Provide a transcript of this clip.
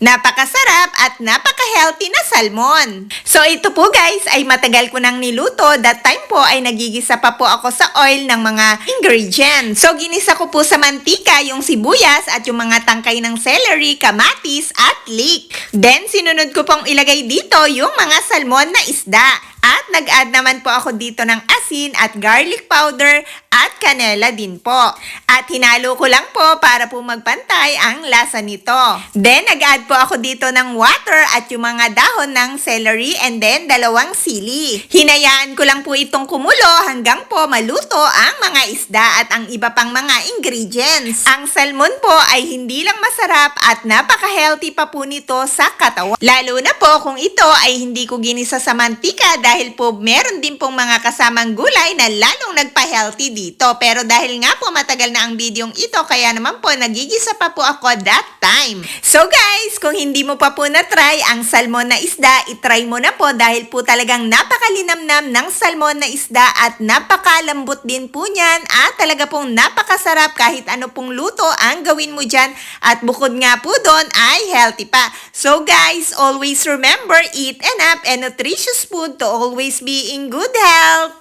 Napakasarap at napaka-healthy na salmon. So ito po guys ay matagal ko nang niluto. That time po ay nagigisa pa po ako sa oil ng mga ingredients. So ginisa ko po sa mantika yung sibuyas at yung mga tangkay ng celery, kamatis at leek. Then sinunod ko pong ilagay dito yung mga salmon na isda. At nag-add naman po ako dito ng asin at garlic powder at canela din po. At hinalo ko lang po para po magpantay ang lasa nito. Then nag-add po ako dito ng water at yung mga dahon ng celery and then 2 sili. Hinayaan ko lang po itong kumulo hanggang po maluto ang mga isda at ang iba pang mga ingredients. Ang salmon po ay hindi lang masarap at napaka-healthy pa po nito sa katawan. Lalo na po kung ito ay hindi ko ginisa sa mantika dahil po meron din pong mga kasamang gulay na lalong nagpa-healthy dito. Pero dahil nga po matagal na ang videong ito, kaya naman po nagigisa pa po ako that time. So guys, kung hindi mo pa po na-try ang salmon na isda, itry mo na po dahil po talagang napakalinamnam ng salmon na isda at napakalambot din po niyan at talaga pong napakasarap kahit ano pong luto ang gawin mo dyan at bukod nga po doon ay healthy pa. So guys, always remember, eat enough and nutritious food to always be in good health.